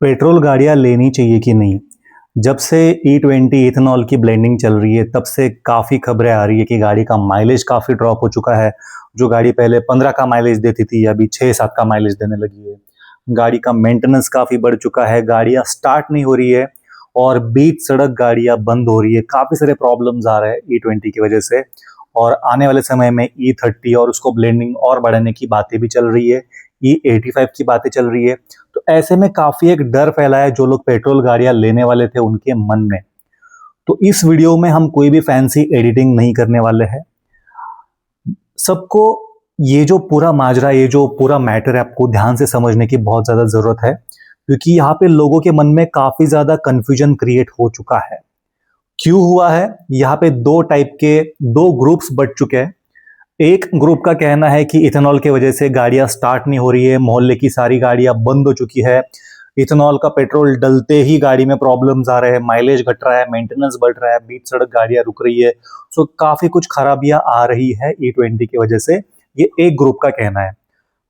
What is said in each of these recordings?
Petrol गाड़ियां लेनी चाहिए कि नहीं। जब से E20 इथेनॉल की ब्लेंडिंग चल रही है तब से काफ़ी खबरें आ रही है कि गाड़ी का माइलेज काफ़ी ड्रॉप हो चुका है। जो गाड़ी पहले 15 का माइलेज देती थी अभी 6-7 का माइलेज देने लगी है। गाड़ी का मेंटेनेंस काफ़ी बढ़ चुका है, गाड़ियां स्टार्ट नहीं हो रही है और बीच सड़क गाड़ियां बंद हो रही है। काफ़ी सारे प्रॉब्लम्स आ रहे हैं E20 की वजह से, और आने वाले समय में E30 और उसको ब्लेंडिंग और बढ़ाने की बातें भी चल रही है, E85 की बातें चल रही है। तो ऐसे में काफी एक डर फैला है जो लोग पेट्रोल गाड़ियां लेने वाले थे उनके मन में। तो इस वीडियो में हम कोई भी फैंसी एडिटिंग नहीं करने वाले हैं। सबको ये जो पूरा माजरा, ये जो पूरा मैटर है, आपको ध्यान से समझने की बहुत ज्यादा जरूरत है, क्योंकि यहाँ पे लोगों के मन में काफी ज्यादा कंफ्यूजन क्रिएट हो चुका है। क्यों हुआ है? यहाँ पे दो टाइप के दो ग्रुप्स बढ़ चुके हैं। एक ग्रुप का कहना है कि इथेनॉल की वजह से गाड़ियां स्टार्ट नहीं हो रही है, मोहल्ले की सारी गाड़ियां बंद हो चुकी है, इथेनॉल का पेट्रोल डलते ही गाड़ी में प्रॉब्लम्स आ रहे हैं, माइलेज घट रहा है, मेंटेनेंस बढ़ रहा है, बीच सड़क गाड़ियां रुक रही है। सो काफी कुछ खराबियां आ रही है E20 की वजह से, ये एक ग्रुप का कहना है।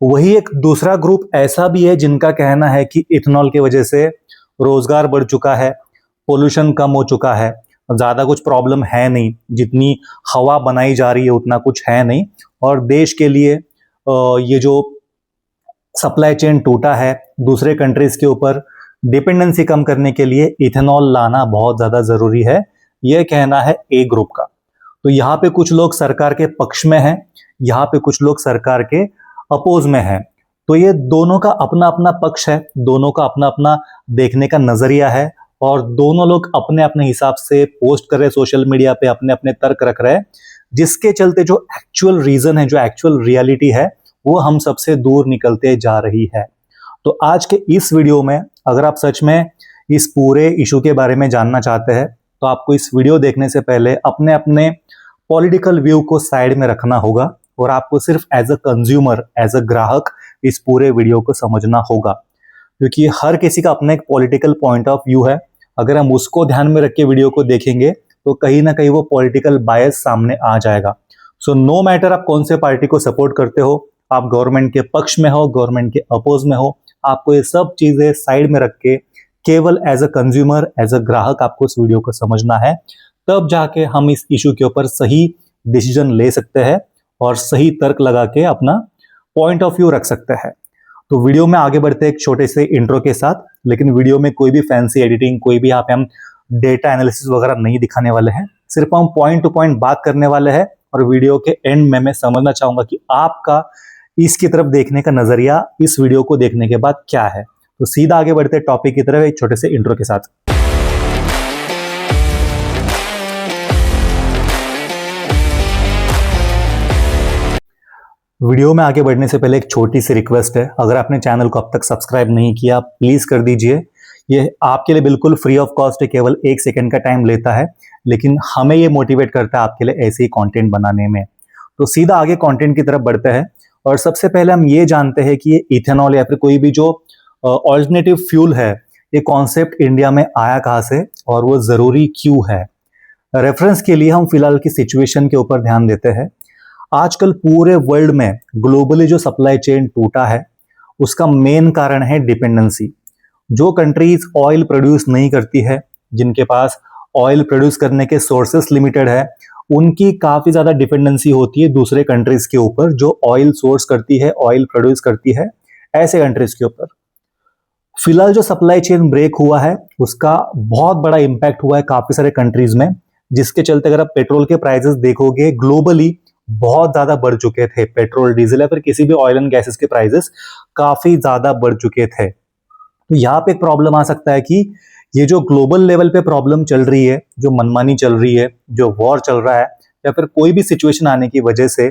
वही एक दूसरा ग्रुप ऐसा भी है जिनका कहना है कि इथेनॉल की वजह से रोजगार बढ़ चुका है, पोल्यूशन कम हो चुका है, ज्यादा कुछ प्रॉब्लम है नहीं, जितनी हवा बनाई जा रही है उतना कुछ है नहीं, और देश के लिए ये जो सप्लाई चेन टूटा है, दूसरे कंट्रीज के ऊपर डिपेंडेंसी कम करने के लिए इथेनॉल लाना बहुत ज्यादा जरूरी है, यह कहना है ए ग्रुप का। तो यहाँ पे कुछ लोग सरकार के पक्ष में हैं, यहाँ पे कुछ लोग सरकार के अपोज में हैं। तो ये दोनों का अपना अपना पक्ष है, दोनों का अपना अपना देखने का नजरिया है, और दोनों लोग अपने अपने हिसाब से पोस्ट कर रहे हैं सोशल मीडिया पे, अपने अपने तर्क रख रहे हैं, जिसके चलते जो एक्चुअल रीजन है, जो एक्चुअल रियलिटी है, वो हम सबसे दूर निकलते जा रही है। तो आज के इस वीडियो में अगर आप सच में इस पूरे इशू के बारे में जानना चाहते हैं तो आपको इस वीडियो देखने से पहले अपने अपने पॉलिटिकल व्यू को साइड में रखना होगा, और आपको सिर्फ as a consumer, as a ग्राहक इस पूरे वीडियो को समझना होगा, क्योंकि हर किसी का अपना एक पॉलिटिकल पॉइंट ऑफ व्यू है। अगर हम उसको ध्यान में रख के वीडियो को देखेंगे तो कहीं ना कहीं वो पॉलिटिकल बायस सामने आ जाएगा। सो नो मैटर आप कौन से पार्टी को सपोर्ट करते हो, आप गवर्नमेंट के पक्ष में हो, गवर्नमेंट के अपोज में हो, आपको ये सब चीजें साइड में रख के केवल as a consumer, as a ग्राहक आपको इस वीडियो को समझना है। तब जाके हम इस इशू के ऊपर सही डिसीजन ले सकते हैं और सही तर्क लगा के अपना पॉइंट ऑफ व्यू रख सकते हैं। तो वीडियो में आगे बढ़ते हैं एक छोटे से इंट्रो के साथ, लेकिन वीडियो में कोई भी फैंसी एडिटिंग, कोई भी यहाँ पे हम डेटा एनालिसिस वगैरह नहीं दिखाने वाले हैं, सिर्फ हम पॉइंट टू पॉइंट बात करने वाले हैं। और वीडियो के एंड में मैं समझना चाहूंगा कि आपका इसकी तरफ देखने का नजरिया इस वीडियो को देखने के बाद क्या है। तो सीधा आगे बढ़ते टॉपिक की तरफ एक छोटे से इंट्रो के साथ। वीडियो में आगे बढ़ने से पहले एक छोटी सी रिक्वेस्ट है, अगर आपने चैनल को अब तक सब्सक्राइब नहीं किया प्लीज कर दीजिए। ये आपके लिए बिल्कुल फ्री ऑफ कॉस्ट है, केवल 1 सेकंड का टाइम लेता है, लेकिन हमें ये मोटिवेट करता है आपके लिए ऐसे ही कंटेंट बनाने में। तो सीधा आगे कंटेंट की तरफ बढ़ते हैं, और सबसे पहले हम ये जानते हैं कि ये इथेनॉल या फिर कोई भी जो ऑल्टरनेटिव फ्यूल है, ये कॉन्सेप्ट इंडिया में आया कहाँ से और वो जरूरी क्यों है। रेफरेंस के लिए हम फिलहाल की सिचुएशन के ऊपर ध्यान देते हैं। आजकल पूरे वर्ल्ड में ग्लोबली जो सप्लाई चेन टूटा है उसका मेन कारण है डिपेंडेंसी। जो कंट्रीज ऑयल प्रोड्यूस नहीं करती है, जिनके पास ऑयल प्रोड्यूस करने के सोर्सेस लिमिटेड है, उनकी काफी ज्यादा डिपेंडेंसी होती है दूसरे कंट्रीज के ऊपर जो ऑयल सोर्स करती है, ऑयल प्रोड्यूस करती है, ऐसे कंट्रीज के ऊपर। फिलहाल जो सप्लाई चेन ब्रेक हुआ है उसका बहुत बड़ा इंपैक्ट हुआ है काफी सारे कंट्रीज में, जिसके चलते अगर आप पेट्रोल के प्राइसेस देखोगे ग्लोबली बहुत ज्यादा बढ़ चुके थे। पेट्रोल, डीजल या फिर किसी भी ऑयल एंड गैसेस के प्राइसेस काफी ज्यादा बढ़ चुके थे। तो यहाँ पे एक प्रॉब्लम आ सकता है कि ये जो ग्लोबल लेवल पे प्रॉब्लम चल रही है, जो मनमानी चल रही है, जो वॉर चल रहा है, या फिर कोई भी सिचुएशन आने की वजह से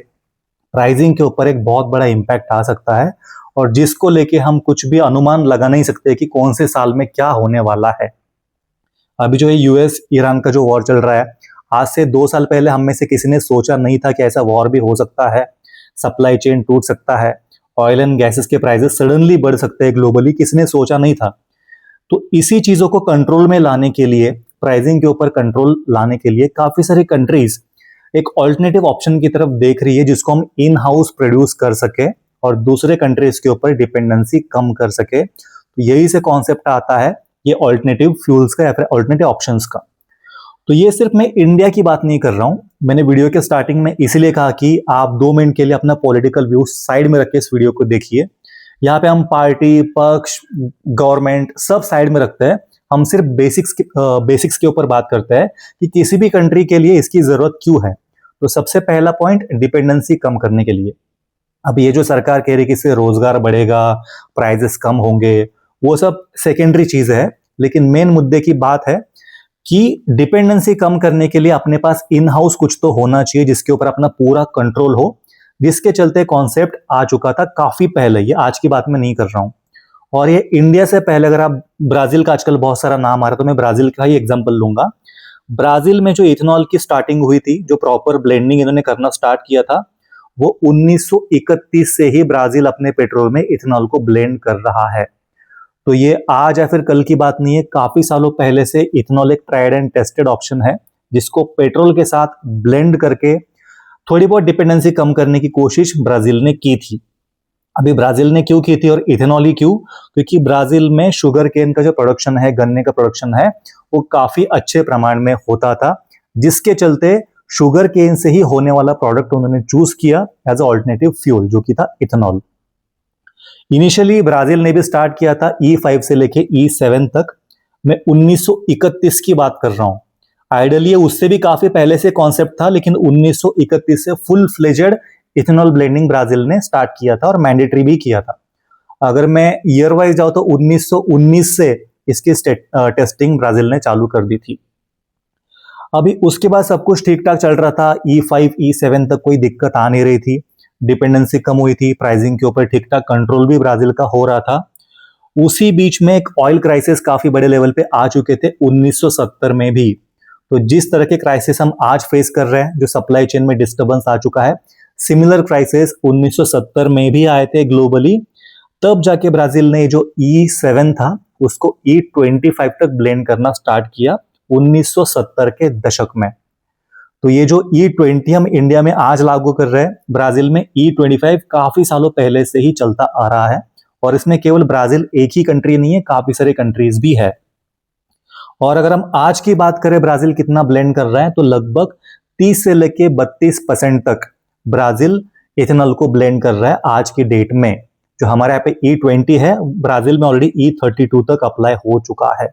प्राइसिंग के ऊपर एक बहुत बड़ा इंपैक्ट आ सकता है, और जिसको लेके हम कुछ भी अनुमान लगा नहीं सकते कि कौन से साल में क्या होने वाला है। अभी जो ये यूएस ईरान का जो वॉर चल रहा है, आज से 2 साल पहले हम में से किसी ने सोचा नहीं था कि ऐसा वॉर भी हो सकता है, सप्लाई चेन टूट सकता है, ऑयल एंड गैसेस के प्राइसेस सडनली बढ़ सकते हैं ग्लोबली, किसी ने सोचा नहीं था। तो इसी चीजों को कंट्रोल में लाने के लिए, प्राइसिंग के ऊपर कंट्रोल लाने के लिए काफी सारी कंट्रीज एक ऑल्टरनेटिव ऑप्शन की तरफ देख रही है, जिसको हम इन हाउस प्रोड्यूस कर सके और दूसरे कंट्रीज के ऊपर डिपेंडेंसी कम कर सके। तो यही से कॉन्सेप्ट आता है ये ऑल्टरनेटिव फ्यूल्स का या फिर ऑल्टरनेटिव ऑप्शंस का। तो ये सिर्फ मैं इंडिया की बात नहीं कर रहा हूं, मैंने वीडियो के स्टार्टिंग में इसलिए कहा कि आप 2 मिनट के लिए अपना पॉलिटिकल व्यू साइड में रख के इस वीडियो को देखिए। यहाँ पे हम पार्टी, पक्ष, गवर्नमेंट सब साइड में रखते हैं, हम सिर्फ बेसिक्स के ऊपर बात करते हैं कि किसी भी कंट्री के लिए इसकी जरूरत क्यों है। तो सबसे पहला पॉइंट, डिपेंडेंसी कम करने के लिए। अब ये जो सरकार कह रही है कि इससे रोजगार बढ़ेगा, प्राइजेस कम होंगे, वो सब सेकेंडरी चीज है, लेकिन मेन मुद्दे की बात है कि डिपेंडेंसी कम करने के लिए अपने पास इन हाउस कुछ तो होना चाहिए जिसके ऊपर अपना पूरा कंट्रोल हो, जिसके चलते कॉन्सेप्ट आ चुका था काफी पहले, ये आज की बात में नहीं कर रहा हूं। और ये इंडिया से पहले, अगर आप ब्राजील का आजकल बहुत सारा नाम आ रहा है तो मैं ब्राजील का ही एग्जांपल लूंगा। ब्राजील में जो इथेनॉल की स्टार्टिंग हुई थी, जो प्रॉपर ब्लेंडिंग इन्होंने करना स्टार्ट किया था, वो 1931 से ही ब्राजील अपने पेट्रोल में इथेनॉल को ब्लेंड कर रहा है। तो ये आज या फिर कल की बात नहीं है, काफी सालों पहले से इथेनॉल एक ट्राइड एंड टेस्टेड ऑप्शन है जिसको पेट्रोल के साथ ब्लेंड करके थोड़ी बहुत डिपेंडेंसी कम करने की कोशिश ब्राजील ने की थी। अभी ब्राजील ने क्यों की थी और इथेनॉल ही क्यों? क्योंकि ब्राजील में शुगर केन का जो प्रोडक्शन है, गन्ने का प्रोडक्शन है, वो काफी अच्छे प्रमाण में होता था, जिसके चलते शुगर केन से ही होने वाला प्रोडक्ट उन्होंने चूज किया एज ऑल्टरनेटिव फ्यूल, जो कि था इथेनॉल। इनिशियली ब्राजील ने भी स्टार्ट किया था E5 से लेके E7 तक। मैं 1931 की बात कर रहा हूं। आइडियली उससे भी काफी पहले से कॉन्सेप्ट था, लेकिन 1931 से full fledged ethanol blending Brazil ने स्टार्ट किया था और मैंडेटरी भी किया था। अगर मैं ईयर वाइज जाऊं तो 1919 से इसकी टेस्टिंग ब्राजील ने चालू कर दी थी। अभी उसके बाद सब कुछ ठीक ठाक चल रहा था, E5 E7 तक कोई दिक्कत आ नहीं रही थी, डिपेंडेंसी कम हुई थी, प्राइसिंग के ऊपर ठीक ठाक कंट्रोल भी ब्राजील का हो रहा था। उसी बीच में एक ऑयल क्राइसिस काफी बड़े लेवल पे आ चुके थे 1970 में भी। तो जिस तरह के क्राइसिस हम आज फेस कर रहे हैं, जो सप्लाई चेन में डिस्टर्बेंस आ चुका है, सिमिलर क्राइसिस 1970 में भी आए थे ग्लोबली। तब जाके ब्राजील ने जो E7 था उसको E25 तक ब्लेंड करना स्टार्ट किया 1970 के दशक में। तो ये जो E20 हम इंडिया में आज लागू कर रहे हैं, ब्राजील में E25 काफी सालों पहले से ही चलता आ रहा है। और इसमें केवल ब्राजील एक ही कंट्री नहीं है, काफी सारे कंट्रीज भी है। और अगर हम आज की बात करें ब्राजील कितना ब्लेंड कर रहा है, तो लगभग 30 से लेके 32% तक ब्राजील इथेनॉल को ब्लेंड कर रहा है आज की डेट में। जो हमारे यहाँ पे E20 है, ब्राजील में ऑलरेडी E32 तक अप्लाई हो चुका है।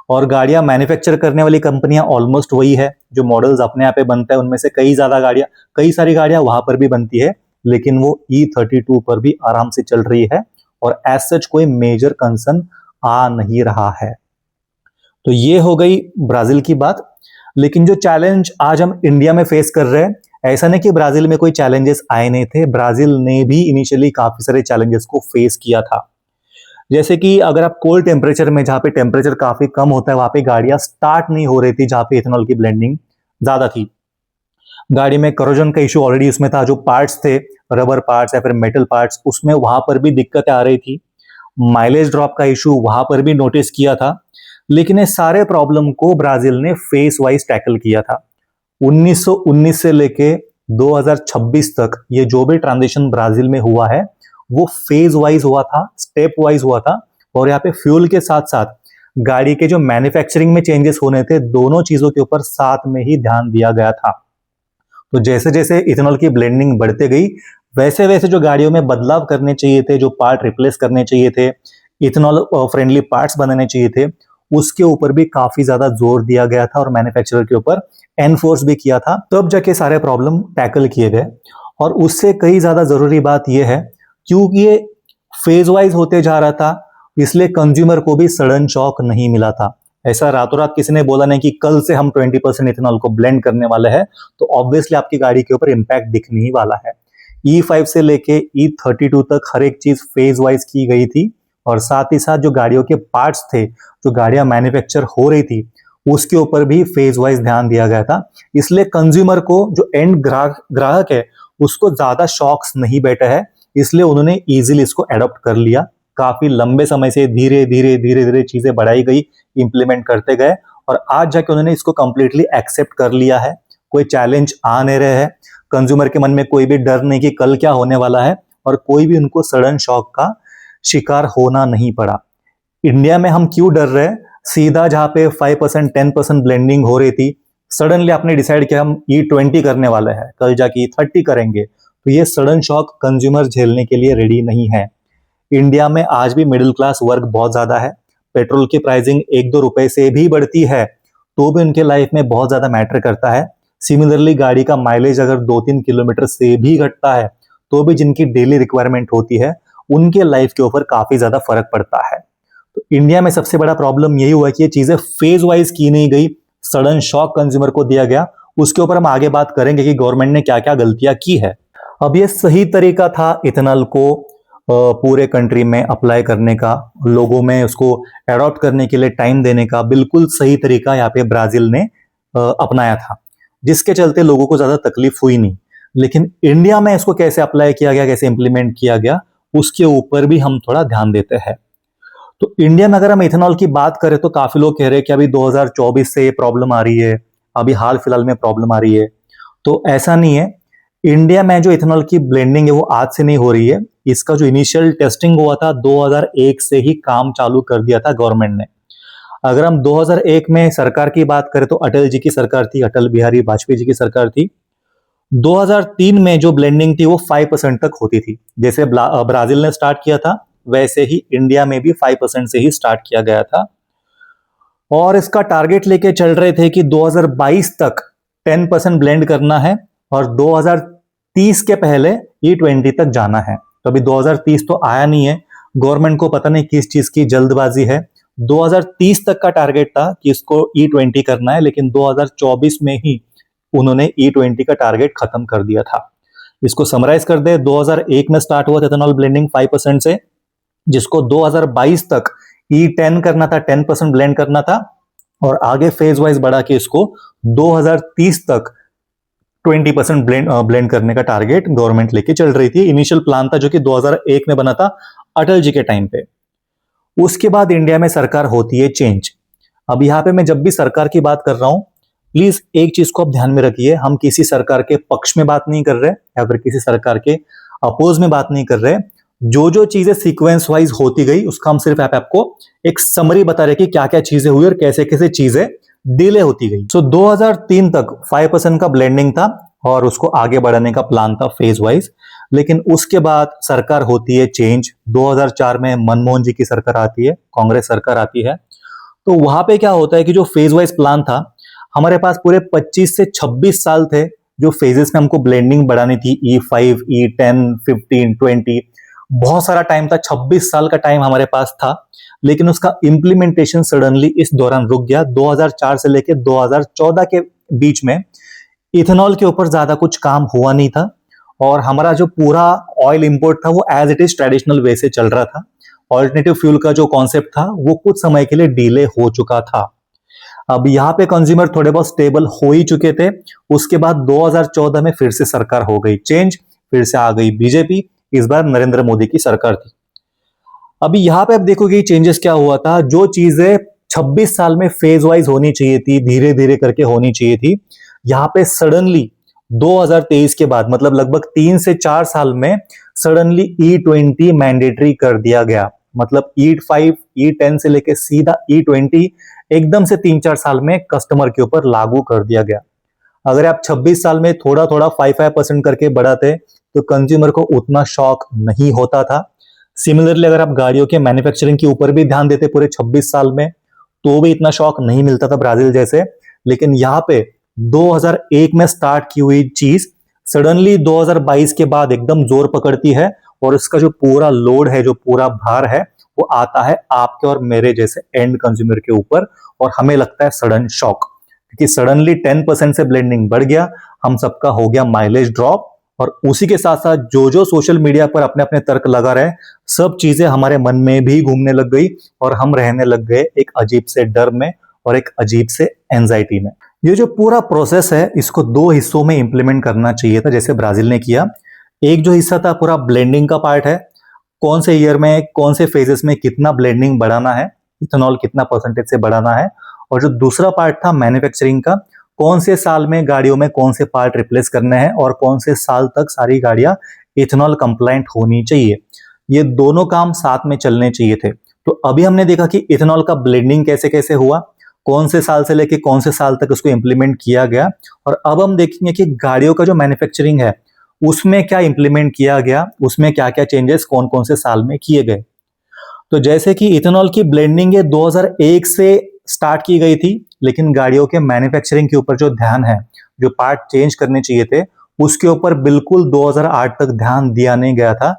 और गाड़ियां मैन्युफैक्चर करने वाली कंपनियां ऑलमोस्ट वही है, जो मॉडल्स अपने यहाँ पे बनता है उनमें से कई सारी गाड़ियां वहां पर भी बनती है, लेकिन वो E32 पर भी आराम से चल रही है और एज सच कोई मेजर कंसर्न आ नहीं रहा है। तो ये हो गई ब्राजील की बात। लेकिन जो चैलेंज आज हम इंडिया में फेस कर रहे हैं, ऐसा नहीं कि ब्राजील में कोई चैलेंजेस आए नहीं थे, ब्राजील ने भी इनिशियली काफी सारे चैलेंजेस को फेस किया था। जैसे कि अगर आप कोल्ड टेम्परेचर में, जहां पे टेम्परेचर काफी कम होता है, वहां पे गाड़ियां स्टार्ट नहीं हो रही थी, जहां पे इथेनॉल की ब्लेंडिंग ज्यादा थी। गाड़ी में करोजन का इशू ऑलरेडी उसमें था, जो पार्ट्स थे, रबर पार्ट्स या फिर मेटल पार्ट्स, उसमें वहां पर भी दिक्कतें आ रही थी। माइलेज ड्रॉप का इशू वहां पर भी नोटिस किया था। लेकिन ये सारे प्रॉब्लम को ब्राजील ने फेस वाइज टैकल किया था। 1919 से लेके 2026 तक ये जो भी ट्रांजिशन ब्राजील में हुआ है, वो फेज वाइज हुआ था, स्टेप वाइज हुआ था। और यहाँ पे फ्यूल के साथ साथ गाड़ी के जो मैन्युफैक्चरिंग में चेंजेस होने थे, दोनों चीजों के ऊपर साथ में ही ध्यान दिया गया था। तो जैसे जैसे इथेनॉल की ब्लेंडिंग बढ़ते गई, वैसे वैसे जो गाड़ियों में बदलाव करने चाहिए थे, जो पार्ट रिप्लेस करने चाहिए थे, इथेनॉल फ्रेंडली पार्ट्स बनाने चाहिए थे, उसके ऊपर भी काफी ज्यादा जोर दिया गया था और मैन्युफैक्चरर के ऊपर एनफोर्स भी किया था। तब जाके सारे प्रॉब्लम टैकल किए गए। और उससे कई ज्यादा जरूरी बात यह है, क्योंकि ये फेज वाइज होते जा रहा था, इसलिए कंज्यूमर को भी सडन शॉक नहीं मिला था। ऐसा रातों रात किसी ने बोला नहीं कि कल से हम 20% इथेनॉल को ब्लेंड करने वाले हैं, तो ऑब्वियसली आपकी गाड़ी के ऊपर इंपैक्ट दिखने ही वाला है। E5 से लेके E32 तक हर एक चीज फेज वाइज की गई थी। और साथ ही साथ जो गाड़ियों के पार्ट्स थे, जो गाड़ियां मैन्युफैक्चर हो रही थी, उसके ऊपर भी फेज वाइज ध्यान दिया गया था। इसलिए कंज्यूमर को, जो एंड ग्राहक है, उसको ज्यादा शॉक्स नहीं बैठा है, इसलिए उन्होंने इजीली इसको एडॉप्ट कर लिया। काफी लंबे समय से धीरे धीरे चीजें बढ़ाई गई, इंप्लीमेंट करते गए, और आज जाके उन्होंने इसको कंप्लीटली एक्सेप्ट कर लिया है। कोई चैलेंज आ नहीं रहे हैं, कंज्यूमर के मन में कोई भी डर नहीं कि कल क्या होने वाला है, और कोई भी उनको सडन शॉक का शिकार होना नहीं पड़ा। इंडिया में हम क्यों डर रहे हैं? सीधा जहां पे 5% 10% ब्लेंडिंग हो रही थी, सडनली आपने डिसाइड किया हम E20 करने वाले हैं, कल जाके E30 करेंगे, तो ये सडन शॉक कंज्यूमर झेलने के लिए रेडी नहीं है। इंडिया में आज भी मिडिल क्लास वर्ग बहुत ज्यादा है। पेट्रोल की प्राइसिंग 1-2 रुपए से भी बढ़ती है तो भी उनके लाइफ में बहुत ज्यादा मैटर करता है। सिमिलरली गाड़ी का माइलेज अगर 2-3 किलोमीटर से भी घटता है तो भी जिनकी डेली रिक्वायरमेंट होती है उनके लाइफ के ऊपर काफी ज्यादा फर्क पड़ता है। तो इंडिया में सबसे बड़ा प्रॉब्लम यही हुआ कि ये चीजें फेज वाइज की नहीं गई, सडन शॉक कंज्यूमर को दिया गया। उसके ऊपर हम आगे बात करेंगे कि गवर्नमेंट ने क्या क्या गलतियां की है। अब ये सही तरीका था इथेनॉल को पूरे कंट्री में अप्लाई करने का, लोगों में उसको अडॉप्ट करने के लिए टाइम देने का बिल्कुल सही तरीका यहाँ पे ब्राजील ने अपनाया था, जिसके चलते लोगों को ज्यादा तकलीफ हुई नहीं। लेकिन इंडिया में इसको कैसे अप्लाई किया गया, कैसे इंप्लीमेंट किया गया, उसके ऊपर भी हम थोड़ा ध्यान देते हैं। तो इंडिया में अगर हम इथेनॉल की बात करें तो काफी लोग कह रहे हैं कि अभी 2024 से ये प्रॉब्लम आ रही है, अभी हाल फिलहाल में प्रॉब्लम आ रही है। तो ऐसा नहीं है। इंडिया में जो इथेनॉल की ब्लेंडिंग है वो आज से नहीं हो रही है। इसका जो इनिशियल टेस्टिंग हुआ था 2001 से ही काम चालू कर दिया था गवर्नमेंट ने। अगर हम 2001 में सरकार की बात करें तो अटल जी की सरकार थी, अटल बिहारी वाजपेयी जी की सरकार थी। 2003 में जो ब्लेंडिंग थी वो 5% तक होती थी। जैसे ब्राजील ने स्टार्ट किया था वैसे ही इंडिया में भी 5% से ही स्टार्ट किया गया था और इसका टारगेट लेके चल रहे थे कि 2022 तक 10% ब्लेंड करना है और 2030 के पहले E20 तक जाना है। तो अभी 2030 तो आया नहीं है, गवर्नमेंट को पता नहीं किस चीज की जल्दबाजी है। 2030 तक का टारगेट था कि इसको E20 करना है, लेकिन 2024 में ही उन्होंने E20 का टारगेट खत्म कर दिया था। इसको समराइज कर दे, 2001 में स्टार्ट हुआ था एथेनॉल ब्लेंडिंग 5% से, जिसको 2022 तक E10 करना था, 10% ब्लेंड करना था और आगे फेज वाइज बढ़ा के इसको 2030 तक 20% ब्लेंड करने का टारगेट गवर्नमेंट लेके चल रही थी। इनिशियल प्लान था जो कि 2001 में बना था अटल जी के टाइम पे। उसके बाद इंडिया में सरकार होती है चेंज। अब यहां पे मैं जब भी सरकार की बात कर रहा हूं, प्लीज एक चीज को आप ध्यान में रखिए, हम किसी सरकार के पक्ष में बात नहीं कर रहे या फिर किसी सरकार के अपोज में बात नहीं कर रहे। जो जो चीजें सीक्वेंस वाइज होती गई उसका हम सिर्फ आपको एक समरी बता रहे कि क्या क्या चीजें हुई और कैसे कैसे चीजें डिले होती गई। सो 2003 तक 5% का ब्लेंडिंग था और उसको आगे बढ़ाने का प्लान था फेज वाइज। लेकिन उसके बाद सरकार होती है चेंज। 2004 में मनमोहन जी की सरकार आती है, कांग्रेस सरकार आती है। तो वहां पे क्या होता है कि जो फेज वाइज प्लान था, हमारे पास पूरे 25 से 26 साल थे जो फेजेस में हमको ब्लेंडिंग बढ़ानी थी, E5, E10, 15, 20, बहुत सारा टाइम था, 26 साल का टाइम हमारे पास था। लेकिन उसका इंप्लीमेंटेशन सडनली इस दौरान रुक गया। 2004 से लेकर 2014 के बीच में इथेनॉल के ऊपर ज्यादा कुछ काम हुआ नहीं था और हमारा जो पूरा ऑयल इंपोर्ट था वो as it is traditional way से चल रहा था। ऑल्टरनेटिव फ्यूल का जो कॉन्सेप्ट था वो कुछ समय के लिए डिले हो चुका था। अब यहाँ पे कंज्यूमर थोड़े बहुत स्टेबल हो ही चुके थे। उसके बाद 2014 में फिर से सरकार हो गई चेंज, फिर से आ गई बीजेपी। इस बार नरेंद्र मोदी की सरकार थी। अभी यहाँ पे आप देखोगे चेंजेस क्या हुआ था। जो चीजें 26 साल में फेज वाइज होनी चाहिए थी, धीरे धीरे करके होनी चाहिए थी, यहाँ पे सडनली 2023 के बाद, मतलब लगभग 3 से 4 साल में सडनली E20 मैंडेटरी कर दिया गया। मतलब E5, E10 से लेके सीधा E20 एकदम से 3-4 साल में कस्टमर के ऊपर लागू कर दिया गया। अगर आप 26 साल में थोड़ा थोड़ा 5% करके बढ़ाते तो कंज्यूमर को उतना शॉक नहीं होता था। सिमिलरली अगर आप गाड़ियों के मैन्युफैक्चरिंग के ऊपर भी ध्यान देते पूरे 26 साल में तो भी इतना शॉक नहीं मिलता था ब्राजील जैसे। लेकिन यहाँ पे 2001 में स्टार्ट की हुई चीज सडनली 2022 के बाद एकदम जोर पकड़ती है और इसका जो पूरा लोड है, जो पूरा भार है, वो आता है आपके और मेरे जैसे एंड कंज्यूमर के ऊपर और हमें लगता है सडन शॉक, क्योंकि सडनली 10% से ब्लेंडिंग बढ़ गया, हम सबका हो गया माइलेज ड्रॉप और उसी के साथ साथ जो जो सोशल मीडिया पर अपने अपने तर्क लगा रहे सब चीजें हमारे मन में भी घूमने लग गई और हम रहने लग गए एक अजीब से डर में और एक अजीब से एंजाइटी में। ये जो पूरा प्रोसेस है इसको 2 हिस्सों में इंप्लीमेंट करना चाहिए था जैसे ब्राजील ने किया। एक जो हिस्सा था पूरा ब्लेंडिंग का पार्ट है, कौन से ईयर में कौन से फेजेस में कितना ब्लेंडिंग बढ़ाना है, इथेनॉल कितना परसेंटेज से बढ़ाना है। और जो दूसरा पार्ट था मैन्युफैक्चरिंग का, कौन से साल में गाड़ियों में कौन से पार्ट रिप्लेस करने हैं और कौन से साल तक सारी गाड़ियां इथेनॉल कंप्लायंट होनी चाहिए। ये दोनों काम साथ में चलने चाहिए थे। तो अभी हमने देखा कि इथेनॉल का ब्लेंडिंग कैसे कैसे हुआ, कौन से साल से लेके कौन से साल तक उसको इंप्लीमेंट किया गया, और अब हम देखेंगे कि गाड़ियों का जो मैन्युफैक्चरिंग है उसमें क्या इंप्लीमेंट किया गया, उसमें क्या क्या चेंजेस कौन कौन से साल में किए गए। तो जैसे कि इथेनॉल की ब्लेंडिंग ये 2001 से स्टार्ट की गई थी, लेकिन गाड़ियों के मैन्युफैक्चरिंग के ऊपर जो ध्यान है, जो पार्ट चेंज करने चाहिए थे, उसके ऊपर बिल्कुल 2008 तक ध्यान दिया नहीं गया था।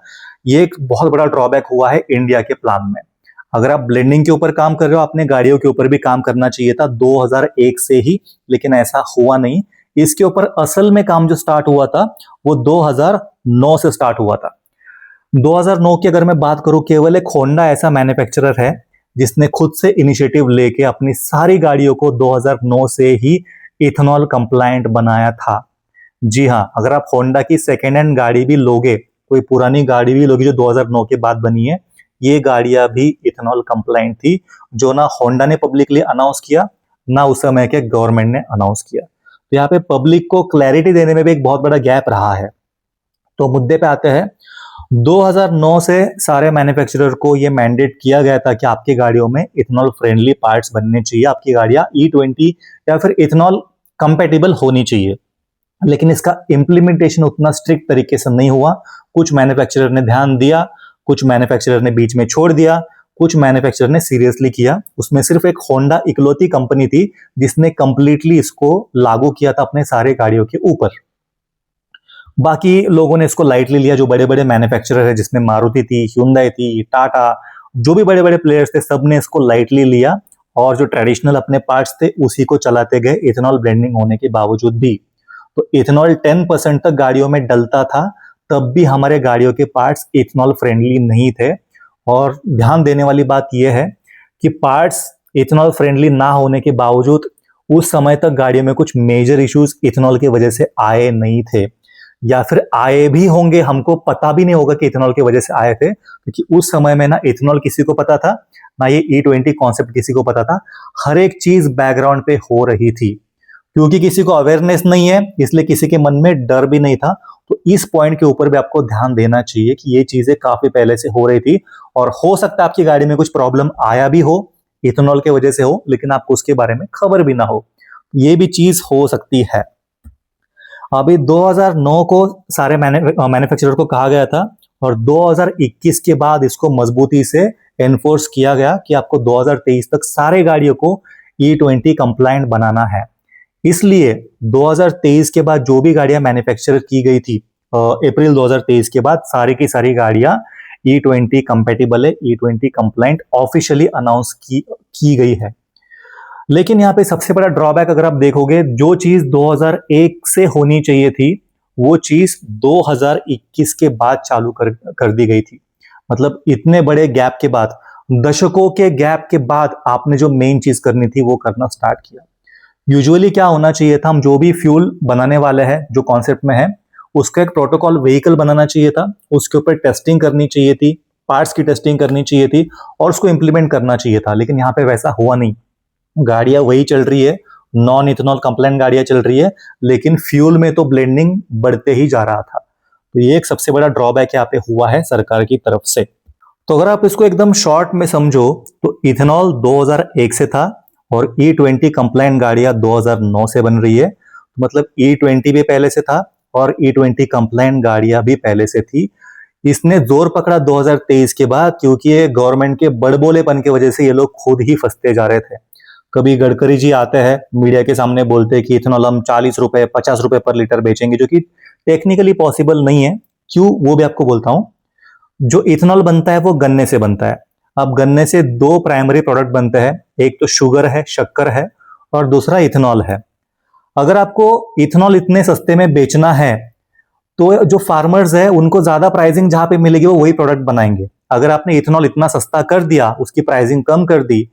ये एक बहुत बड़ा ड्रॉबैक हुआ है इंडिया के प्लान में। अगर आप ब्लेंडिंग के ऊपर काम कर रहे हो, आपने गाड़ियों के ऊपर भी काम करना चाहिए था 2001 से ही, लेकिन ऐसा हुआ नहीं। इसके ऊपर असल में काम जो स्टार्ट हुआ था वो 2009 से स्टार्ट हुआ था। 2009 की अगर मैं बात करूं, केवल एक होंडा ऐसा मैन्युफैक्चरर है जिसने खुद से इनिशिएटिव लेके अपनी सारी गाड़ियों को 2009 से ही इथेनॉल कंप्लायंट बनाया था। जी हाँ, अगर आप होंडा की सेकेंड हैंड गाड़ी भी लोगे, कोई पुरानी गाड़ी भी लोगे जो 2009 के बाद बनी है, ये गाड़ियां भी इथेनॉल कंप्लायंट थी, जो ना होंडा ने पब्लिकली अनाउंस किया, ना उस समय के गवर्नमेंट ने अनाउंस किया। तो यहाँ पे पब्लिक को क्लैरिटी देने में भी एक बहुत बड़ा गैप रहा है। तो मुद्दे पे आते हैं। 2009 से सारे मैन्युफैक्चरर को ये मैंडेट किया गया था कि आपकी गाड़ियों में इथेनॉल फ्रेंडली पार्ट्स बनने चाहिए, आपकी गाड़ियां E20 या फिर इथेनॉल कंपेटिबल होनी चाहिए। लेकिन इसका इंप्लीमेंटेशन उतना स्ट्रिक्ट तरीके से नहीं हुआ। कुछ मैन्युफैक्चरर ने ध्यान दिया, कुछ मैन्युफैक्चरर ने बीच में छोड़ दिया, कुछ मैन्युफैक्चरर ने सीरियसली किया। उसमें सिर्फ एक होंडा इकलौती कंपनी थी जिसने कंप्लीटली इसको लागू किया था अपने सारे गाड़ियों के ऊपर। बाकी लोगों ने इसको लाइटली लिया। जो बड़े बड़े मैन्युफैक्चरर है, जिसमें मारुति थी, Hyundai थी, टाटा, जो भी बड़े बड़े प्लेयर्स थे, सब ने इसको लाइटली लिया और जो ट्रेडिशनल अपने पार्ट्स थे उसी को चलाते गए, इथेनॉल ब्लेंडिंग होने के बावजूद भी। तो इथेनॉल 10% तक गाड़ियों में डलता था, तब भी हमारे गाड़ियों के पार्ट्स इथेनॉल फ्रेंडली नहीं थे। और ध्यान देने वाली बात यह है कि पार्ट्स इथेनॉल फ्रेंडली ना होने के बावजूद उस समय तक गाड़ियों में कुछ मेजर इश्यूज इथेनॉल की वजह से आए नहीं थे, या फिर आए भी होंगे, हमको पता भी नहीं होगा कि इथेनॉल की वजह से आए थे, क्योंकि उस समय में ना इथेनॉल किसी को पता था, ना ये E20 कॉन्सेप्ट किसी को पता था। हर एक चीज बैकग्राउंड पे हो रही थी, क्योंकि किसी को अवेयरनेस नहीं है, इसलिए किसी के मन में डर भी नहीं था। तो इस पॉइंट के ऊपर भी आपको ध्यान देना चाहिए कि ये चीजें काफी पहले से हो रही थी, और हो सकता है आपकी गाड़ी में कुछ प्रॉब्लम आया भी हो, इथेनॉल की वजह से हो, लेकिन आपको उसके बारे में खबर भी ना हो। ये भी चीज हो सकती है। अभी 2009 को सारे मैन्युफैक्चरर को कहा गया था, और 2021 के बाद इसको मजबूती से एनफोर्स किया गया कि आपको 2023 तक सारे गाड़ियों को E20 कंप्लायंट बनाना है। इसलिए 2023 के बाद जो भी गाड़ियां मैन्युफैक्चर की गई थी, अप्रैल 2023 के बाद सारी की सारी गाड़ियां E20 कंपेटिबल है, E20 कंप्लायंट ऑफिशियली अनाउंस की गई है। लेकिन यहाँ पे सबसे बड़ा ड्रॉबैक अगर आप देखोगे, जो चीज 2001 से होनी चाहिए थी वो चीज 2021 के बाद चालू कर दी गई थी। मतलब इतने बड़े गैप के बाद, दशकों के गैप के बाद आपने जो मेन चीज करनी थी वो करना स्टार्ट किया। यूजुअली क्या होना चाहिए था, हम जो भी फ्यूल बनाने वाले हैं, जो कॉन्सेप्ट में है, उसका एक प्रोटोकॉल व्हीकल बनाना चाहिए था, उसके ऊपर टेस्टिंग करनी चाहिए थी, पार्ट्स की टेस्टिंग करनी चाहिए थी, और उसको इंप्लीमेंट करना चाहिए था। लेकिन यहाँ पे वैसा हुआ नहीं। गाड़ियां वही चल रही है, नॉन इथेनॉल कंप्लायंट गाड़ियां चल रही है, लेकिन फ्यूल में तो ब्लेंडिंग बढ़ते ही जा रहा था। तो ये एक सबसे बड़ा ड्रॉबैक यहाँ पे हुआ है सरकार की तरफ से। तो अगर आप इसको एकदम शॉर्ट में समझो, तो इथेनॉल 2001 से था, और E20 कंप्लायंट गाड़ियां 2009 से बन रही है। तो मतलब E20 भी पहले से था, और E20 कंप्लायंट गाड़ियां भी पहले से थी। इसने जोर पकड़ा 2023 के बाद, क्योंकि ये गवर्नमेंट के बड़बोलेपन की वजह से ये लोग खुद ही फंसते जा रहे थे। कभी गडकरी जी आते हैं मीडिया के सामने, बोलते हैं कि इथेनॉल हम 40 रुपए 50 रुपए पर लीटर बेचेंगे, जो कि टेक्निकली पॉसिबल नहीं है। क्यों, वो भी आपको बोलता हूं। जो इथेनॉल बनता है वो गन्ने से बनता है। अब गन्ने से दो प्राइमरी प्रोडक्ट बनते हैं, एक तो शुगर है, शक्कर है, और दूसरा इथेनॉल है। अगर आपको इथेनॉल इतने सस्ते में बेचना है, तो जो फार्मर्स है उनको ज्यादा प्राइसिंग जहां पे मिलेगी वो वही प्रोडक्ट बनाएंगे। अगर आपने इथेनॉल इतना सस्ता कर दिया, उसकी प्राइसिंग कम कर दी,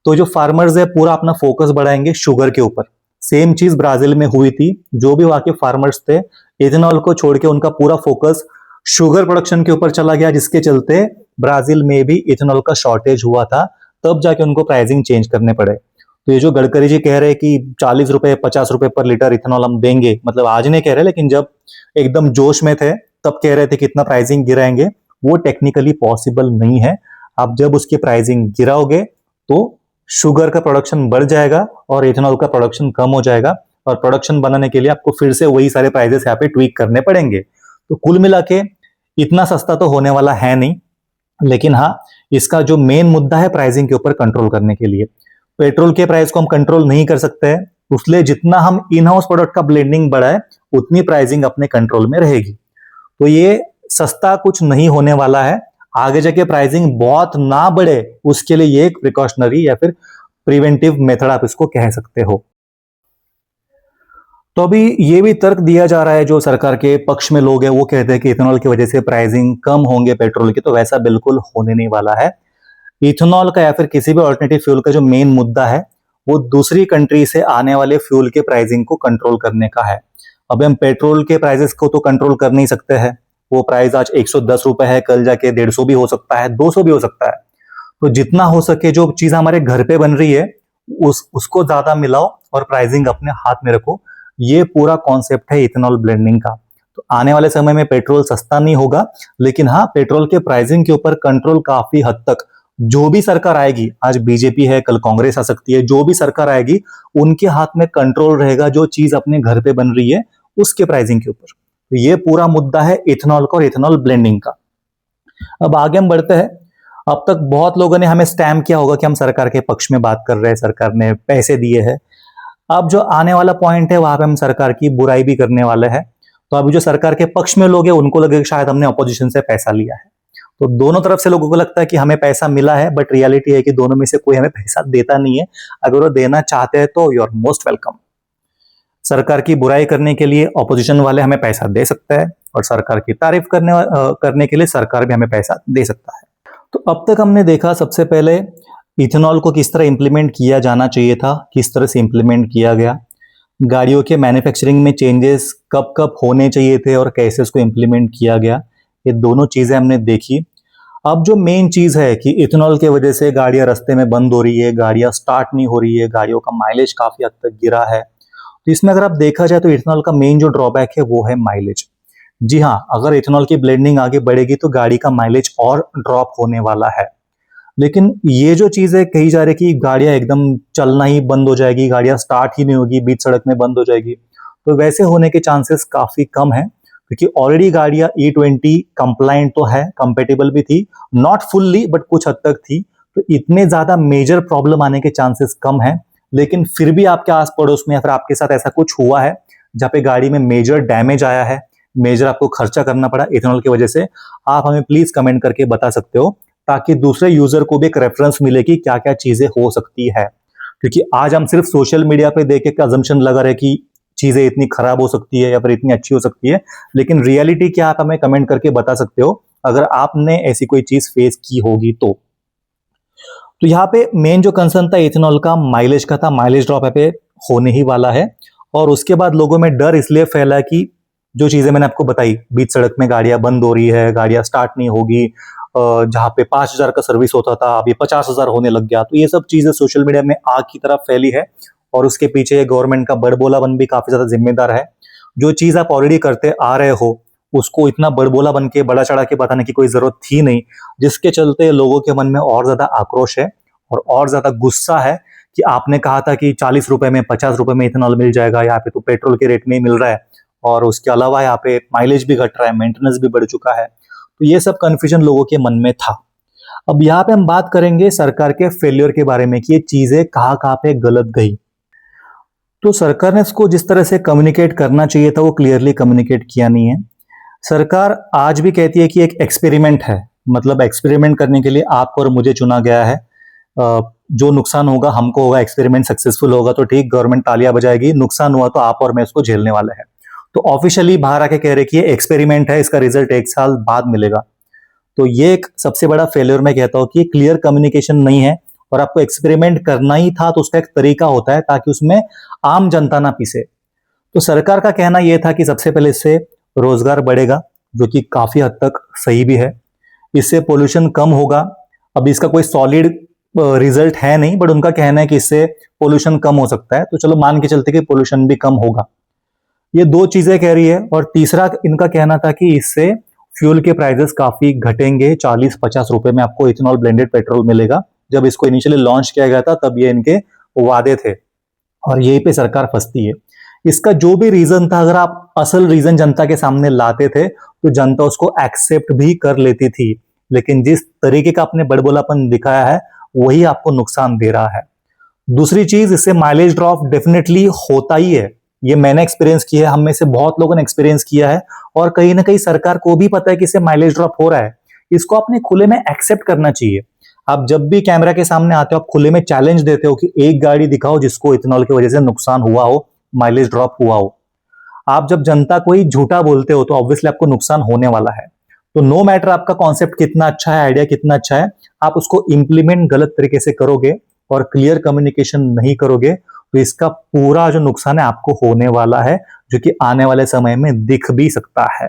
तो जो फार्मर्स है पूरा अपना फोकस बढ़ाएंगे शुगर के ऊपर। सेम चीज ब्राजील में हुई थी। जो भी वहां के फार्मर्स थे, इथेनॉल को छोड़ के उनका पूरा फोकस शुगर प्रोडक्शन के ऊपर चला गया, जिसके चलते ब्राजील में भी इथेनॉल का शॉर्टेज हुआ था। तब जाके उनको प्राइसिंग चेंज करने पड़े। तो ये जो गडकरी जी कह रहे हैं कि 40 रुपए 50 रुपए पर लीटर इथेनॉल हम देंगे, मतलब आज नहीं कह रहे, लेकिन जब एकदम जोश में थे तब कह रहे थे कि इतना प्राइसिंग गिराएंगे, वो टेक्निकली पॉसिबल नहीं है। आप जब उसकी प्राइसिंग गिराओगे तो शुगर का प्रोडक्शन बढ़ जाएगा और इथेनॉल का प्रोडक्शन कम हो जाएगा, और प्रोडक्शन बनाने के लिए आपको फिर से वही सारे प्राइसेस यहाँ पे ट्वीक करने पड़ेंगे। तो कुल मिला के इतना सस्ता तो होने वाला है नहीं, लेकिन हाँ, इसका जो मेन मुद्दा है प्राइसिंग के ऊपर कंट्रोल करने के लिए, पेट्रोल के प्राइस को हम कंट्रोल नहीं कर सकते हैं, इसलिए जितना हम इन हाउस प्रोडक्ट का ब्लेंडिंग बढ़ाए उतनी प्राइसिंग अपने कंट्रोल में रहेगी। तो ये सस्ता कुछ नहीं होने वाला है, आगे जाके प्राइसिंग बहुत ना बढ़े उसके लिए ये एक प्रिकॉशनरी या फिर प्रिवेंटिव मेथड आप इसको कह सकते हो। तो अभी ये भी तर्क दिया जा रहा है, जो सरकार के पक्ष में लोग हैं वो कहते हैं कि इथेनॉल की वजह से प्राइसिंग कम होंगे पेट्रोल की, तो वैसा बिल्कुल होने नहीं वाला है। इथेनॉल का या फिर किसी भी ऑल्टरनेटिव फ्यूल का जो मेन मुद्दा है वो दूसरी कंट्री से आने वाले फ्यूल के प्राइसिंग को कंट्रोल करने का है। अब हम पेट्रोल के प्राइसेस को तो कंट्रोल कर नहीं सकते हैं, वो प्राइस आज 110 रुपए है, कल जाके 150 भी हो सकता है, 200 भी हो सकता है। तो जितना हो सके जो चीज हमारे घर पे बन रही है उसको ज्यादा मिलाओ और प्राइसिंग अपने हाथ में रखो। ये पूरा कॉन्सेप्ट है इथेनॉल ब्लेंडिंग का। तो आने वाले समय में पेट्रोल सस्ता नहीं होगा, लेकिन हाँ, पेट्रोल के प्राइसिंग के ऊपर कंट्रोल काफी हद तक जो भी सरकार आएगी, आज बीजेपी है कल कांग्रेस आ सकती है, जो भी सरकार आएगी उनके हाथ में कंट्रोल रहेगा जो चीज अपने घर पे बन रही है उसके प्राइसिंग के ऊपर। तो ये पूरा मुद्दा है इथेनॉल का और इथेनॉल ब्लेंडिंग का। अब आगे हम बढ़ते हैं। अब तक बहुत लोगों ने हमें स्टैम किया होगा कि हम सरकार के पक्ष में बात कर रहे हैं, सरकार ने पैसे दिए हैं। अब जो आने वाला पॉइंट है वहां पे हम सरकार की बुराई भी करने वाले हैं। तो अभी जो सरकार के पक्ष में लोग हैं उनको लगेगा शायद हमने अपोजिशन से पैसा लिया है। तो दोनों तरफ से लोगों को लगता है कि हमें पैसा मिला है, बट रियलिटी है कि दोनों में से कोई हमें पैसा देता नहीं है। अगर वो देना चाहते हैं तो यू आर मोस्ट वेलकम। सरकार की बुराई करने के लिए ऑपोजिशन वाले हमें पैसा दे सकते हैं, और सरकार की तारीफ करने के लिए सरकार भी हमें पैसा दे सकता है। तो अब तक हमने देखा सबसे पहले इथेनॉल को किस तरह इंप्लीमेंट किया जाना चाहिए था, किस तरह से इंप्लीमेंट किया गया, गाड़ियों के मैन्युफैक्चरिंग में चेंजेस कब कब होने चाहिए थे और कैसे उसको इंप्लीमेंट किया गया, ये दोनों चीजें हमने देखी। अब जो मेन चीज है कि इथेनॉल की वजह से गाड़ियां रास्ते में बंद हो रही है, गाड़ियां स्टार्ट नहीं हो रही है, गाड़ियों का माइलेज काफी हद तक गिरा है। तो इसमें अगर आप देखा जाए तो इथेनॉल का मेन जो ड्रॉबैक है वो है माइलेज। जी हाँ, अगर इथेनॉल की ब्लेंडिंग आगे बढ़ेगी तो गाड़ी का माइलेज और ड्रॉप होने वाला है। लेकिन ये जो चीजें कही जा रही है कि गाड़ियां एकदम चलना ही बंद हो जाएगी, गाड़ियां स्टार्ट ही नहीं होगी, बीच सड़क में बंद हो जाएगी, तो वैसे होने के चांसेस काफी कम है, क्योंकि ऑलरेडी गाड़ियां E20 कंप्लायंट तो है, कंपेटेबल भी थी, नॉट फुल्ली बट कुछ हद तक थी। तो इतने ज्यादा मेजर प्रॉब्लम आने के चांसेस कम है। लेकिन फिर भी आपके आस पड़ोस में या फिर आपके साथ ऐसा कुछ हुआ है जहाँ पे गाड़ी में मेजर डैमेज आया है, मेजर आपको खर्चा करना पड़ा इथेनॉल की वजह से, आप हमें प्लीज कमेंट करके बता सकते हो, ताकि दूसरे यूजर को भी एक रेफरेंस मिले कि क्या क्या चीजें हो सकती है। क्योंकि आज हम सिर्फ सोशल मीडिया पे देख के अजम्पशन लगा रहे कि चीजें इतनी खराब हो सकती है या फिर इतनी अच्छी हो सकती है, लेकिन रियलिटी क्या आप हमें कमेंट करके बता सकते हो अगर आपने ऐसी कोई चीज फेस की होगी तो। यहाँ पे मेन जो कंसर्न था इथेनॉल का माइलेज का था, माइलेज ड्रॉप पे होने ही वाला है। और उसके बाद लोगों में डर इसलिए फैला कि जो चीजें मैंने आपको बताई, बीच सड़क में गाड़ियां बंद हो रही है, गाड़ियां स्टार्ट नहीं होगी, जहां पे 5,000 का सर्विस होता था अभी 50,000 होने लग गया। तो ये सब चीजें सोशल मीडिया में आग की तरफ फैली है, और उसके पीछे गवर्नमेंट का बड़बोलापन भी काफी ज्यादा जिम्मेदार है। जो चीज आप ऑलरेडी करते आ रहे हो उसको इतना बड़बोला बन के बड़ा चढ़ा के बताने की कोई जरूरत थी नहीं, जिसके चलते लोगों के मन में और ज्यादा आक्रोश है और ज्यादा गुस्सा है कि आपने कहा था कि 40 रुपए में 50 रुपए में इथेनॉल मिल जाएगा, यहाँ पे तो पेट्रोल के रेट में ही मिल रहा है, और उसके अलावा यहाँ पे माइलेज भी घट रहा है, मेंटेनेंस भी बढ़ चुका है। तो ये सब कंफ्यूजन लोगों के मन में था। अब यहाँ पे हम बात करेंगे सरकार के फेलियर के बारे में कि ये चीजें कहाँ कहाँ पे गलत गई। तो सरकार ने इसको जिस तरह से कम्युनिकेट करना चाहिए था वो क्लियरली कम्युनिकेट किया नहीं है। सरकार आज भी कहती है कि एक एक्सपेरिमेंट है, मतलब एक्सपेरिमेंट करने के लिए आपको और मुझे चुना गया है, जो नुकसान होगा हमको होगा, एक्सपेरिमेंट सक्सेसफुल होगा तो ठीक, गवर्नमेंट तालियां बजाएगी, नुकसान हुआ तो आप और मैं उसको झेलने वाले हैं। तो ऑफिशियली बाहर आके कह रहे कि ये एक्सपेरिमेंट है, इसका रिजल्ट 1 साल बाद मिलेगा। तो ये एक सबसे बड़ा फेलियर मैं कहता हूं कि क्लियर कम्युनिकेशन नहीं है, और आपको एक्सपेरिमेंट करना ही था तो उसका एक तरीका होता है ताकि उसमें आम जनता ना पिसे। तो सरकार का कहना यह था कि सबसे पहले इससे रोजगार बढ़ेगा, जो कि काफी हद तक सही भी है, इससे पोल्यूशन कम होगा। अब इसका कोई सॉलिड रिजल्ट है नहीं, बट उनका कहना है कि इससे पोल्यूशन कम हो सकता है, तो चलो मान के चलते कि पोल्यूशन भी कम होगा। ये 2 चीजें कह रही है। और तीसरा इनका कहना था कि इससे फ्यूल के प्राइसेस काफी घटेंगे, 40-50 रुपए में आपको इथेनॉल ब्लेंडेड पेट्रोल मिलेगा। जब इसको इनिशियली लॉन्च किया गया था तब ये इनके वादे थे और यहीं पे सरकार फंसती है। इसका जो भी रीजन था, अगर आप असल रीजन जनता के सामने लाते थे तो जनता उसको एक्सेप्ट भी कर लेती थी, लेकिन जिस तरीके का आपने बड़बोलापन दिखाया है वही आपको नुकसान दे रहा है। दूसरी चीज, इससे माइलेज ड्रॉप डेफिनेटली होता ही है। ये मैंने एक्सपीरियंस किया है, हम में से बहुत लोगों ने एक्सपीरियंस किया है और कहीं ना कहीं सरकार को भी पता है कि इससे माइलेज ड्रॉप हो रहा है। इसको अपने खुले में एक्सेप्ट करना चाहिए। आप जब भी कैमरा के सामने आते हो आप खुले में चैलेंज देते हो कि एक गाड़ी दिखाओ जिसको इथेनॉल की वजह से नुकसान हुआ हो, माइलेज ड्रॉप हुआ हो। आप जब जनता को ही झूठा बोलते हो तो ऑब्वियसली आपको नुकसान होने वाला है। तो नो मैटर आपका कॉन्सेप्ट कितना अच्छा है, आइडिया कितना अच्छा है, आप उसको इंप्लीमेंट गलत तरीके से करोगे और क्लियर कम्युनिकेशन नहीं करोगे तो इसका पूरा जो नुकसान है आपको होने वाला है, जो कि आने वाले समय में दिख भी सकता है।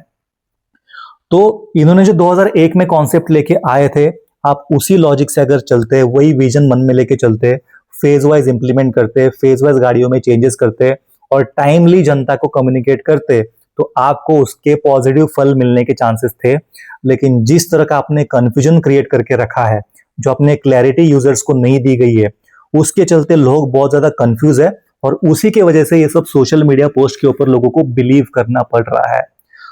तो इन्होंने जो 2001 में कॉन्सेप्ट लेके आए थे, आप उसी लॉजिक से अगर चलते, वही विजन मन में लेके चलते, फेज वाइज इंप्लीमेंट करते, फेज वाइज गाड़ियों में चेंजेस करते और टाइमली जनता को कम्युनिकेट करते तो आपको उसके पॉजिटिव फल मिलने के चांसेस थे। लेकिन जिस तरह का आपने कंफ्यूजन क्रिएट करके रखा है, जो अपने क्लैरिटी यूजर्स को नहीं दी गई है, उसके चलते लोग बहुत ज्यादा कंफ्यूज है और उसी के वजह से ये सब सोशल मीडिया पोस्ट के ऊपर लोगों को बिलीव करना पड़ रहा है।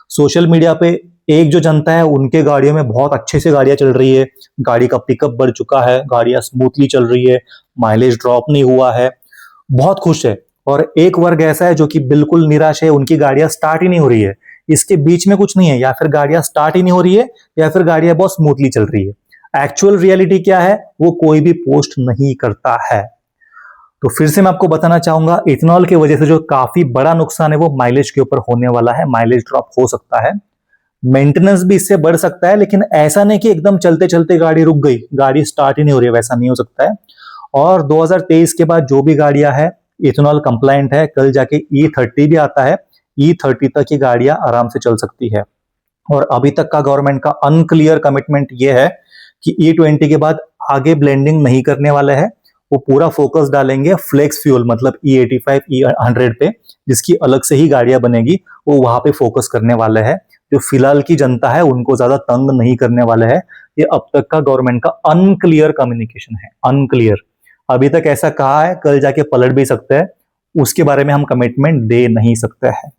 सोशल मीडिया पे एक जो जनता है उनके गाड़ियों में बहुत अच्छे से गाड़ियां चल रही है, गाड़ी का पिकअप बढ़ चुका है, गाड़ियां स्मूथली चल रही है, माइलेज ड्रॉप नहीं हुआ है, बहुत खुश है। और एक वर्ग ऐसा है जो कि बिल्कुल निराश है, उनकी गाड़ियां स्टार्ट ही नहीं हो रही है। इसके बीच में कुछ नहीं है, या फिर गाड़ियां स्टार्ट ही नहीं हो रही है या फिर गाड़ियां बहुत स्मूथली चल रही है। एक्चुअल रियलिटी क्या है वो कोई भी पोस्ट नहीं करता है। तो फिर से मैं आपको बताना चाहूंगा, इथेनॉल की वजह से जो काफी बड़ा नुकसान है वो माइलेज के ऊपर होने वाला है। माइलेज ड्रॉप हो सकता है, मेंटेनेंस भी इससे बढ़ सकता है, लेकिन ऐसा नहीं कि एकदम चलते चलते गाड़ी रुक गई, गाड़ी स्टार्ट ही नहीं हो रही है, वैसा नहीं हो सकता है। और 2023 के बाद जो भी गाड़ियां है इथेनॉल कंप्लायंट है, कल जाके E30 भी आता है, E30 तक की गाड़ियां आराम से चल सकती है। और अभी तक का गवर्नमेंट का अनक्लियर कमिटमेंट ये है कि E20 के बाद आगे ब्लेंडिंग नहीं करने वाले हैं, वो पूरा फोकस डालेंगे फ्लेक्स फ्यूल मतलब E85 E100 पे, जिसकी अलग से ही गाड़ियां बनेगी, वो वहां पे फोकस करने वाले हैं। जो फिलहाल की जनता है उनको ज्यादा तंग नहीं करने वाले हैं। ये अब तक का गवर्नमेंट का अनक्लियर कम्युनिकेशन है, अनक्लियर। अभी तक ऐसा कहा है, कल जाके पलट भी सकते हैं, उसके बारे में हम कमिटमेंट दे नहीं सकते हैं।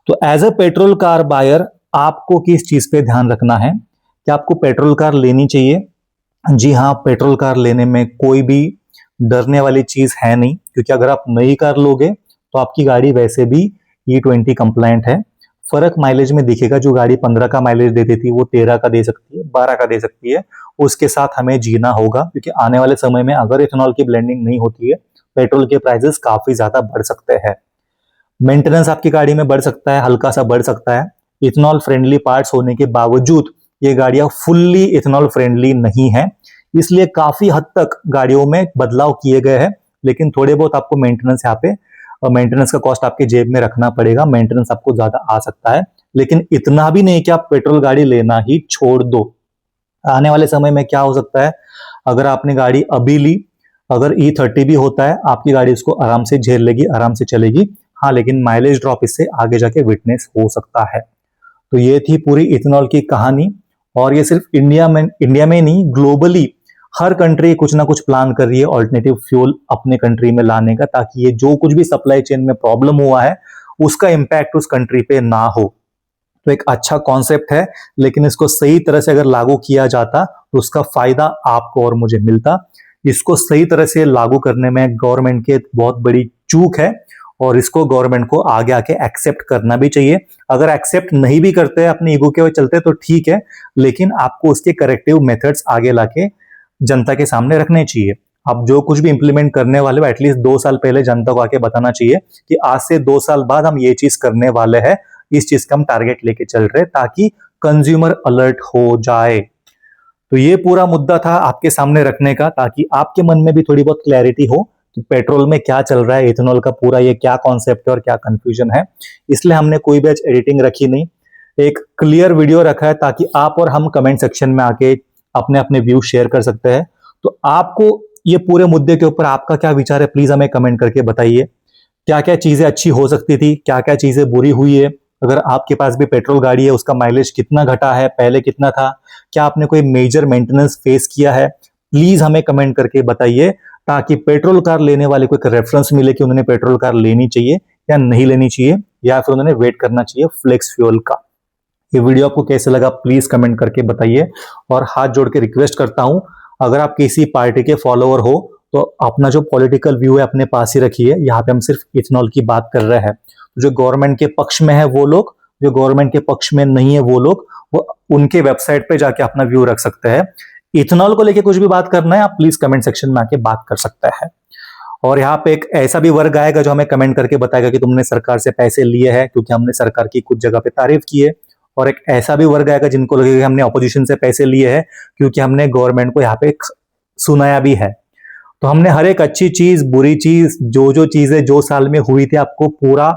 तो as a petrol car buyer आपको किस चीज पे ध्यान रखना है कि आपको पेट्रोल कार लेनी चाहिए। जी हाँ, पेट्रोल कार लेने में कोई भी डरने वाली चीज है नहीं, क्योंकि अगर आप नई कार लोगे तो आपकी गाड़ी वैसे भी E20 कंप्लायंट है। फर्क माइलेज में दिखेगा, जो गाड़ी 15 का माइलेज देती थी वो 13 का दे सकती है, 12 का दे सकती है। उसके साथ हमें जीना होगा, क्योंकि आने वाले समय में अगर इथेनॉल की ब्लेंडिंग नहीं होती है, पेट्रोल के प्राइसेस काफी ज्यादा बढ़ सकते हैं। मेंटेनेंस आपकी गाड़ी में बढ़ सकता है, हल्का सा बढ़ सकता है। इथेनॉल फ्रेंडली पार्ट्स होने के बावजूद ये गाड़ियां फुल्ली इथेनॉल फ्रेंडली नहीं है, इसलिए काफी हद तक गाड़ियों में बदलाव किए गए हैं। लेकिन थोड़े बहुत आपको मेंटेनेंस यहाँ पे, मेंटेनेंस का कॉस्ट आपके जेब में रखना पड़ेगा, मेंटेनेंस आपको ज्यादा आ सकता है, लेकिन इतना भी नहीं कि आप पेट्रोल गाड़ी लेना ही छोड़ दो। आने वाले समय में क्या हो सकता है, अगर आपने गाड़ी अभी ली, अगर E30 भी होता है, आपकी गाड़ी इसको आराम से झेल लेगी, आराम से चलेगी। हाँ, लेकिन माइलेज ड्रॉप इससे आगे जाके विटनेस हो सकता है। तो ये थी पूरी इथेनॉल की कहानी। और ये सिर्फ इंडिया में नहीं, ग्लोबली हर कंट्री कुछ ना कुछ प्लान कर रही है ऑल्टरनेटिव फ्यूल अपने कंट्री में लाने का, ताकि ये जो कुछ भी सप्लाई चेन में प्रॉब्लम हुआ है उसका इंपैक्ट उस कंट्री पे ना हो। तो एक अच्छा कॉन्सेप्ट है, लेकिन इसको सही तरह से अगर लागू किया जाता तो उसका फायदा आपको और मुझे मिलता। इसको सही तरह से लागू करने में गवर्नमेंट की बहुत बड़ी चूक है और इसको गवर्नमेंट को आगे आके एक्सेप्ट करना भी चाहिए। अगर एक्सेप्ट नहीं भी करते हैं, अपने ईगो के वजह चलते तो ठीक है, लेकिन आपको उसके करेक्टिव मेथड्स आगे लाके जनता के सामने रखने चाहिए। आप जो कुछ भी इंप्लीमेंट करने वाले हो एटलीस्ट 2 साल पहले जनता को आके बताना चाहिए कि आज से 2 साल बाद हम ये चीज करने वाले हैं, इस चीज का हम टारगेट लेके चल रहे हैं, ताकि कंज्यूमर अलर्ट हो जाए। तो ये पूरा मुद्दा था आपके सामने रखने का, ताकि आपके मन में भी थोड़ी बहुत क्लैरिटी हो कि पेट्रोल में क्या चल रहा है, इथेनॉल का पूरा ये क्या कॉन्सेप्ट है और क्या कंफ्यूजन है। इसलिए हमने कोई भी एडिटिंग रखी नहीं, एक क्लियर वीडियो रखा है, ताकि आप और हम कमेंट सेक्शन में आके अपने अपने व्यू शेयर कर सकते हैं। तो आपको ये पूरे मुद्दे के ऊपर आपका क्या विचार है, प्लीज हमें कमेंट करके बताइए। क्या क्या चीजें अच्छी हो सकती थी, क्या क्या चीजें बुरी हुई है, अगर आपके पास भी पेट्रोल गाड़ी है, उसका माइलेज कितना घटा है, पहले कितना था, क्या आपने कोई मेजर मेंटेनेंस फेस किया है, प्लीज हमें कमेंट करके बताइए, ताकि पेट्रोल कार लेने वाले को एक रेफरेंस मिले कि उन्होंने पेट्रोल कार लेनी चाहिए या नहीं लेनी चाहिए, या फिर उन्होंने वेट करना चाहिए फ्लेक्स फ्यूल का। ये वीडियो आपको कैसे लगा प्लीज कमेंट करके बताइए, और हाथ जोड़ के रिक्वेस्ट करता हूं, अगर आप किसी पार्टी के फॉलोअर हो तो अपना जो पॉलिटिकल व्यू है अपने पास ही रखिए। यहाँ पे हम सिर्फ इथेनॉल की बात कर रहे हैं। जो गवर्नमेंट के पक्ष में है वो लोग, जो गवर्नमेंट के पक्ष में नहीं है वो लोग, वो उनके वेबसाइट पे जाके अपना व्यू रख सकते हैं। इथेनॉल को लेके कुछ भी बात करना है, आप प्लीज कमेंट सेक्शन में आके बात कर सकते हैं। और यहाँ पे एक ऐसा भी वर्ग आएगा जो हमें कमेंट करके बताएगा कि तुमने सरकार से पैसे लिए हैं, क्योंकि हमने सरकार की कुछ जगह पे तारीफ की है। और एक ऐसा भी वर्ग आएगा जिनको लगेगा कि हमने ऑपोजिशन से पैसे लिए हैं, क्योंकि हमने गवर्नमेंट को यहाँ पे सुनाया भी है। तो हमने हर एक अच्छी चीज, बुरी चीज, जो चीजें जो साल में हुई थी आपको पूरा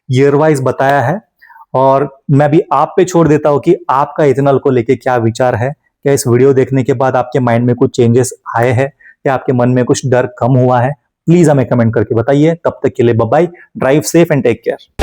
ईयर वाइज बताया है। और मैं भी आप पे छोड़ देता हूं कि आपका इथेनॉल को लेके क्या विचार है। क्या इस वीडियो देखने के बाद आपके माइंड में कुछ चेंजेस आए हैं, या आपके मन में कुछ डर कम हुआ है? प्लीज हमें कमेंट करके बताइए। तब तक के लिए bye bye, drive safe and take care.